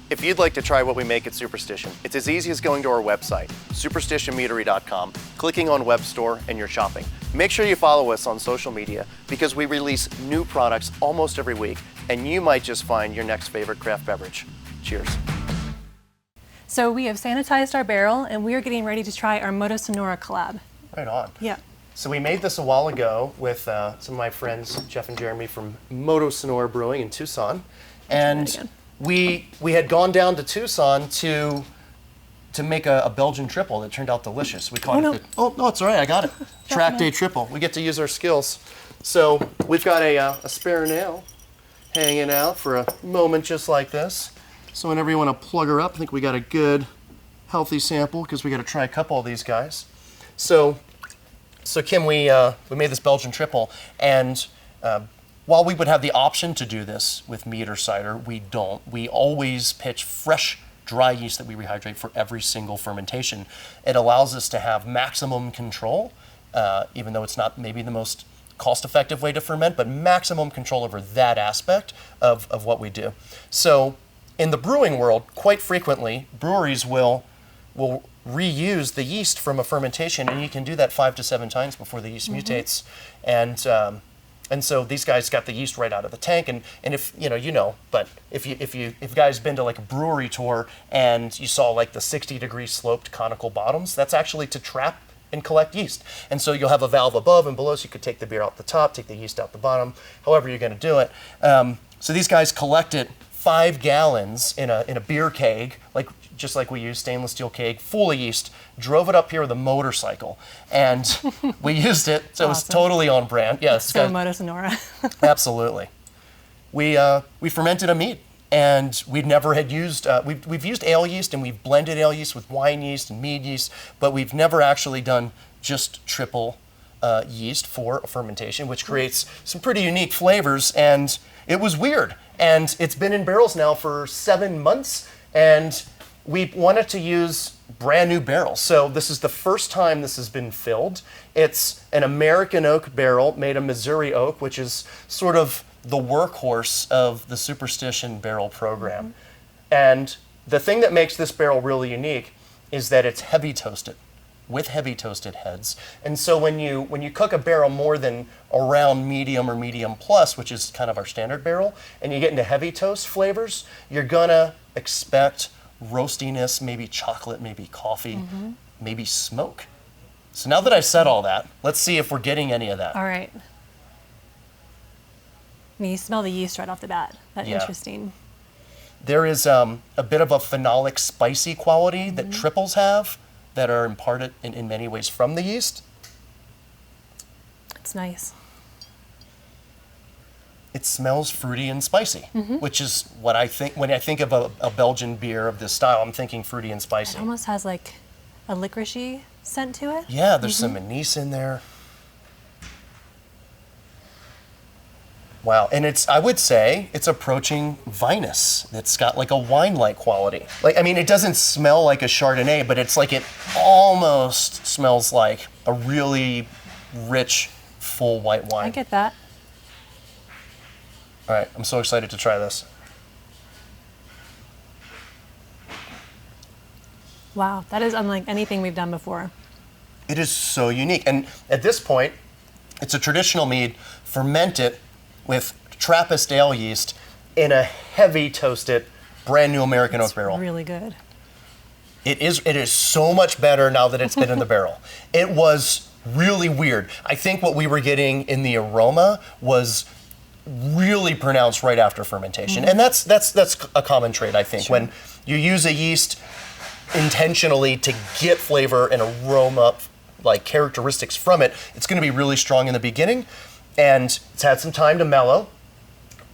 If you'd like to try what we make at Superstition, it's as easy as going to our website, superstitionmeadery.com, clicking on Web Store, and you're shopping. Make sure you follow us on social media because we release new products almost every week, and you might just find your next favorite craft beverage. Cheers. So we have sanitized our barrel, and we are getting ready to try our MotoSonora collab. Right on. Yeah. So we made this a while ago with some of my friends, Jeff and Jeremy from MotoSonora Brewing in Tucson. And we had gone down to Tucson to make a Belgian triple that turned out delicious. We called it no, it's all right, I got it. Track day triple. We get to use our skills. So we've got a spare nail hanging out for a moment just like this. So whenever you want to plug her up, I think we got a good, healthy sample because we got to try a couple of these guys. So Kim, we made this Belgian triple, and while we would have the option to do this with mead or cider, we don't. We always pitch fresh, dry yeast that we rehydrate for every single fermentation. It allows us to have maximum control, even though it's not maybe the most cost-effective way to ferment, but maximum control over that aspect of what we do. So in the brewing world, quite frequently, breweries will reuse the yeast from a fermentation, and you can do that 5 to 7 times before the yeast mutates. And so these guys got the yeast right out of the tank, and if but if guys been to like a brewery tour and you saw like the 60-degree sloped conical bottoms, that's actually to trap and collect yeast. And so you'll have a valve above and below, so you could take the beer out the top, take the yeast out the bottom, however you're going to do it. So these guys collected 5 gallons in a beer keg, just like we use, stainless steel keg, full of yeast, drove it up here with a motorcycle, and we used it, so Awesome. It was totally on brand. Yeah, so MotoSonora. Absolutely. We fermented a mead, and we'd never had used, we've used ale yeast, and we've blended ale yeast with wine yeast and mead yeast, but we've never actually done just triple yeast for a fermentation, which creates some pretty unique flavors, and it was weird. And it's been in barrels now for 7 months, and we wanted to use brand new barrels. So this is the first time this has been filled. It's an American oak barrel made of Missouri oak, which is sort of the workhorse of the Superstition barrel program. And the thing that makes this barrel really unique is that it's heavy toasted, with heavy toasted heads. And so when you cook a barrel more than around medium or medium plus, which is kind of our standard barrel, and you get into heavy toast flavors, you're gonna expect roastiness, maybe chocolate, maybe coffee, maybe smoke. So now that I've said all that, let's see if we're getting any of that. All right. I mean, you smell the yeast right off the bat. That's interesting. There is a bit of a phenolic spicy quality that triples have that are imparted in many ways from the yeast. It's nice. It smells fruity and spicy, which is what I think when I think of a Belgian beer of this style. I'm thinking fruity and spicy. It almost has like a licoricey scent to it. Yeah, there's some anise in there. Wow, and I would say it's approaching vinous. It's got like a wine-like quality. Like, I mean, it doesn't smell like a Chardonnay, but it's like it almost smells like a really rich, full white wine. I get that. All right, I'm so excited to try this. Wow, that is unlike anything we've done before. It is so unique. And at this point, it's a traditional mead, fermented with Trappist ale yeast in a heavy toasted, brand new American oak barrel. Really good. It is so much better now that it's been in the barrel. It was really weird. I think what we were getting in the aroma was really pronounced right after fermentation. And that's a common trait, I think. When you use a yeast intentionally to get flavor and aroma, like characteristics from it, it's going to be really strong in the beginning, and it's had some time to mellow,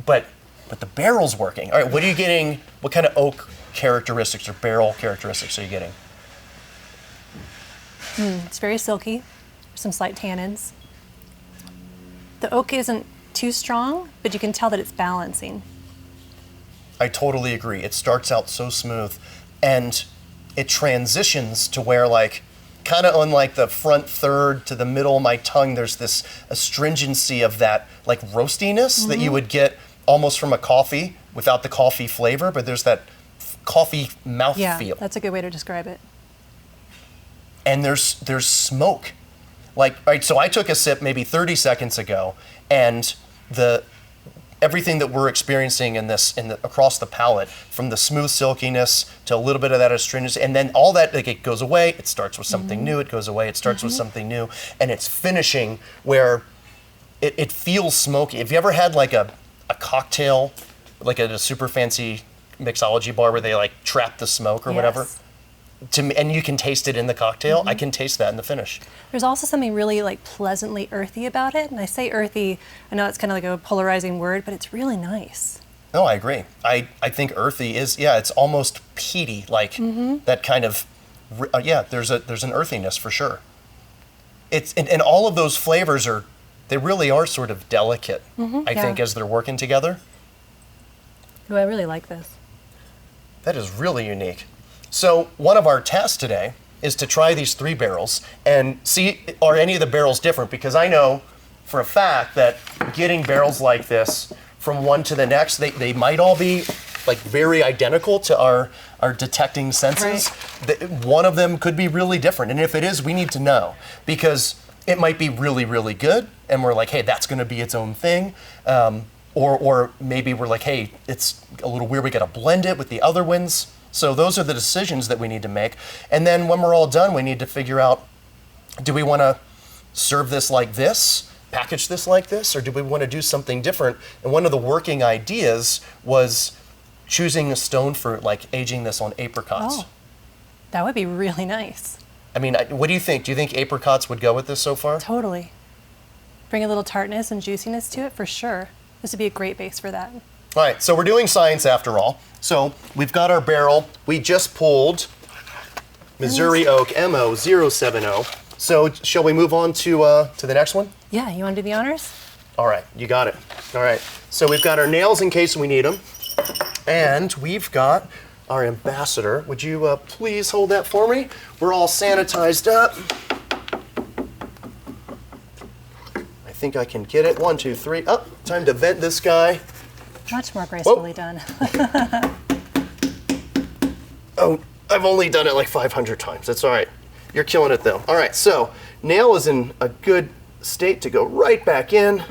but the barrel's working. All right, what are you getting? What kind of oak characteristics or barrel characteristics are you getting? It's very silky, some slight tannins. The oak isn't too strong, but you can tell that it's balancing. I totally agree. It starts out so smooth, and it transitions to where, like, kind of on like the front third to the middle of my tongue, there's this astringency of that like roastiness that you would get almost from a coffee without the coffee flavor, but there's that coffee mouthfeel. Yeah, that's a good way to describe it. And there's smoke. Like, all right, so I took a sip maybe 30 seconds ago, and everything that we're experiencing across the palate, from the smooth silkiness to a little bit of that astringency, and then all that, like, it goes away, it starts with something new, it goes away, it starts with something new, and it's finishing where it feels smoky. Have you ever had like a cocktail, like at a super fancy mixology bar where they like trap the smoke or whatever? And you can taste it in the cocktail. I can taste that in the finish. There's also something really like pleasantly earthy about it. And I say earthy, I know it's kind of like a polarizing word, but it's really nice. No, I agree. I think earthy is, it's almost peaty, like that kind of, there's an earthiness for sure. And all of those flavors they really are sort of delicate, I think, as they're working together. Oh, I really like this. That is really unique. So one of our tests today is to try these 3 barrels and see, are any of the barrels different? Because I know for a fact that getting barrels like this from one to the next, they might all be like very identical to our detecting senses. Right. One of them could be really different. And if it is, we need to know, because it might be really, really good. And we're like, hey, that's going to be its own thing. Or maybe we're like, hey, it's a little weird. We got to blend it with the other ones. So those are the decisions that we need to make. And then when we're all done, we need to figure out, do we want to serve this like this, package this like this, or do we want to do something different? And one of the working ideas was choosing a stone fruit, like aging this on apricots. Oh, that would be really nice. I mean, what do you think? Do you think apricots would go with this so far? Totally. Bring a little tartness and juiciness to it for sure. This would be a great base for that. All right, so we're doing science after all. So we've got our barrel. We just pulled Missouri Oak MO070. So shall we move on to the next one? Yeah, you want to do the honors? All right, you got it. All right, so we've got our nails in case we need them. And we've got our ambassador. Would you please hold that for me? We're all sanitized up. I think I can get it. 1, 2, 3. Oh, time to vent this guy. Much more gracefully done. Oh, I've only done it like 500 times. That's all right. You're killing it though. All right, so nail is in a good state to go right back in.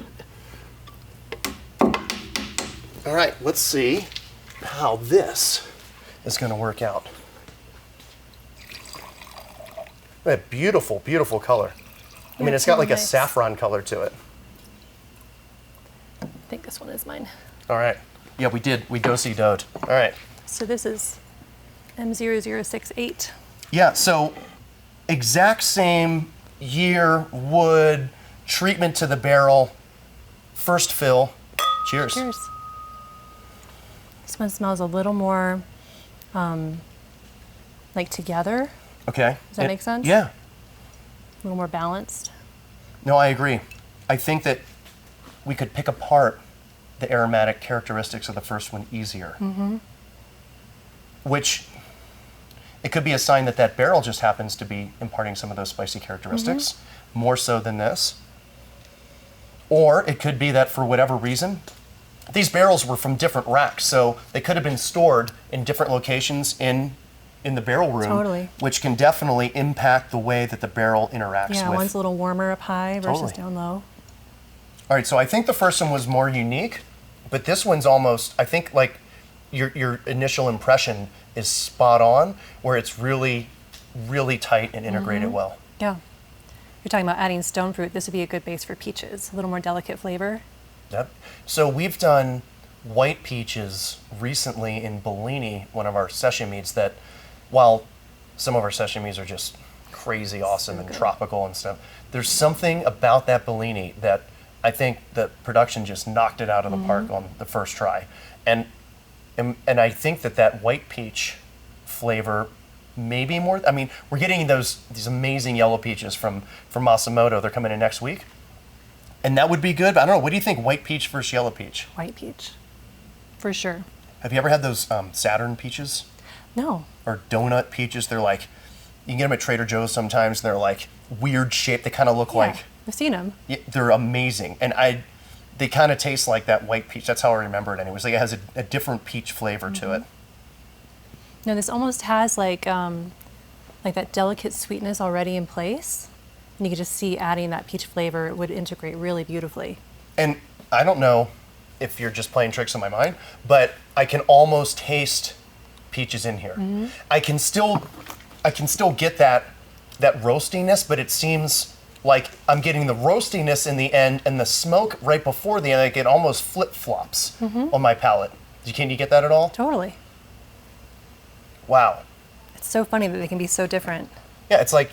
All right, let's see how this is going to work out. That beautiful, beautiful color. I mean, it's got like a saffron color to it. I think this one is mine. All right. Yeah, we did. We do-si-doed. All right. So this is M0068. Yeah, so exact same year, wood, treatment to the barrel, first fill. Cheers. Cheers. This one smells a little more like together. Okay. Does that make sense? Yeah. A little more balanced. No, I agree. I think that we could pick apart the aromatic characteristics of the first one easier. Which, it could be a sign that that barrel just happens to be imparting some of those spicy characteristics, more so than this. Or it could be that for whatever reason, these barrels were from different racks, so they could have been stored in different locations in the barrel room, which can definitely impact the way that the barrel interacts with. Yeah, one's a little warmer up high versus down low. All right, so I think the first one was more unique, but this one's almost, I think, like your initial impression is spot on, where it's really, really tight and integrated well. Yeah. You're talking about adding stone fruit. This would be a good base for peaches, a little more delicate flavor. Yep. So we've done white peaches recently in Bellini, one of our session meads, that while some of our session meads are just crazy awesome and tropical and stuff, there's something about that Bellini that I think the production just knocked it out of the park on the first try. And I think that white peach flavor maybe more, I mean, we're getting these amazing yellow peaches from Masamoto. They're coming in next week. And that would be good, but I don't know, what do you think, white peach versus yellow peach? White peach, for sure. Have you ever had those Saturn peaches? No. Or donut peaches? They're like, you can get them at Trader Joe's sometimes. They're like weird shaped. They kind of look like. I've seen them. Yeah, they're amazing. And they kind of taste like that white peach. That's how I remember it anyways. Like it has a different peach flavor to it. No, this almost has like that delicate sweetness already in place. And you can just see adding that peach flavor, it would integrate really beautifully. And I don't know if you're just playing tricks on my mind, but I can almost taste peaches in here. Mm-hmm. I can still get that roastiness, but it seems like I'm getting the roastiness in the end and the smoke right before the end. Like it almost flip-flops on my palate. Can you get that at all? Totally. Wow. It's so funny that they can be so different. Yeah, it's like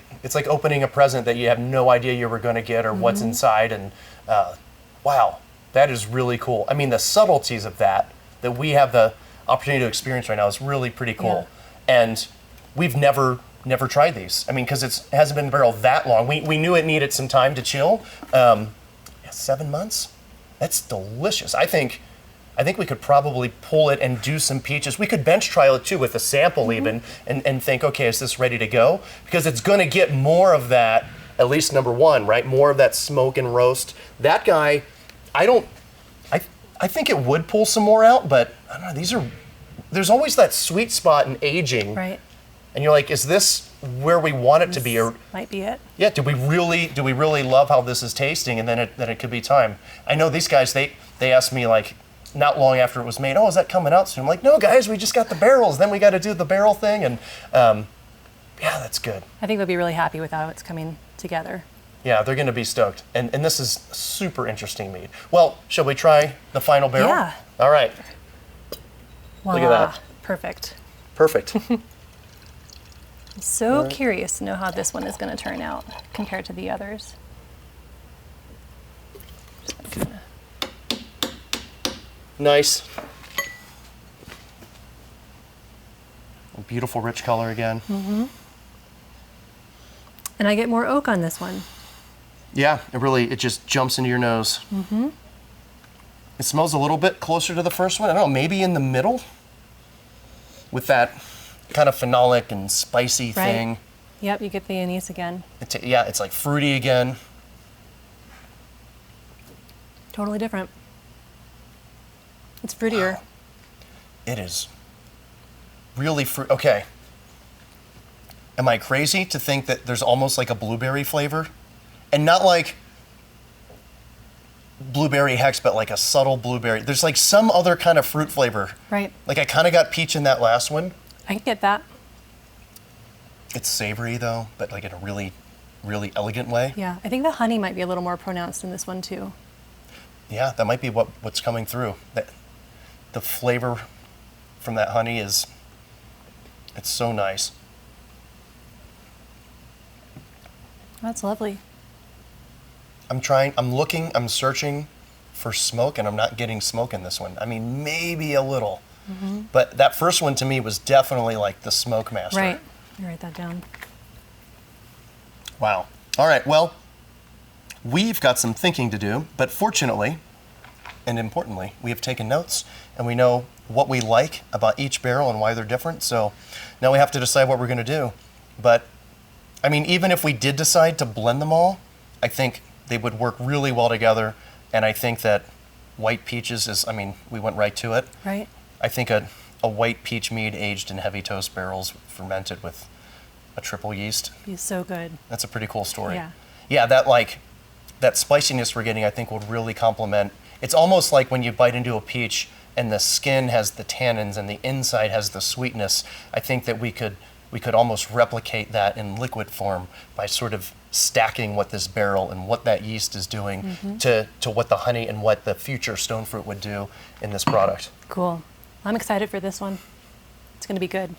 opening a present that you have no idea you were going to get or what's inside, and wow, that is really cool. I mean, the subtleties of that we have the opportunity to experience right now is really pretty cool. Yeah. And we've never tried these. I mean, because it hasn't been barreled that long. We knew it needed some time to chill. 7 months? That's delicious. I think we could probably pull it and do some peaches. We could bench trial it too with a sample even and think, okay, is this ready to go? Because it's going to get more of that, at least number one, right? More of that smoke and roast. That guy, I think it would pull some more out, but I don't know, there's always that sweet spot in aging. Right. And you're like, is this where we want it to be? Or might be it. Yeah, do we really love how this is tasting? And then it could be time. I know these guys, they asked me like, not long after it was made, oh, is that coming out soon? I'm like, no, guys, we just got the barrels. Then we got to do the barrel thing. And yeah, that's good. I think they'll be really happy with how it's coming together. Yeah, they're going to be stoked. And this is super interesting mead. Well, shall we try the final barrel? Yeah. All right. Wow. Look at that. Perfect. Perfect. I'm so curious to know how this one is going to turn out compared to the others. Nice. A beautiful rich color again. Mm-hmm. And I get more oak on this one. Yeah, it just jumps into your nose. Mm-hmm. It smells a little bit closer to the first one. I don't know, maybe in the middle with that kind of phenolic and spicy thing. Yep, you get the anise again. Yeah, it's like fruity again. Totally different. It's fruitier. Wow. It is really fruit. Okay. Am I crazy to think that there's almost like a blueberry flavor? And not like blueberry hex, but like a subtle blueberry. There's like some other kind of fruit flavor. Right. Like I kind of got peach in that last one. I can get that. It's savory though, but like in a really, really elegant way. Yeah, I think the honey might be a little more pronounced in this one too. Yeah, that might be what's coming through. The flavor from that honey it's so nice. That's lovely. I'm searching for smoke, and I'm not getting smoke in this one. I mean, maybe a little. Mm-hmm. But that first one to me was definitely like the smoke master. Right. You write that down. Wow. All right, well, we've got some thinking to do, but fortunately, and importantly, we have taken notes, and we know what we like about each barrel and why they're different. So now we have to decide what we're going to do. But, I mean, even if we did decide to blend them all, I think they would work really well together. And I think that white peaches is, I mean, we went right to it. Right. I think a white peach mead aged in heavy toast barrels, fermented with a triple yeast. It's so good. That's a pretty cool story. Yeah. Yeah, that spiciness we're getting, I think, would really complement. It's almost like when you bite into a peach and the skin has the tannins and the inside has the sweetness. I think that we could almost replicate that in liquid form by sort of stacking what this barrel and what that yeast is doing to what the honey and what the future stone fruit would do in this product. Cool. I'm excited for this one. It's going to be good.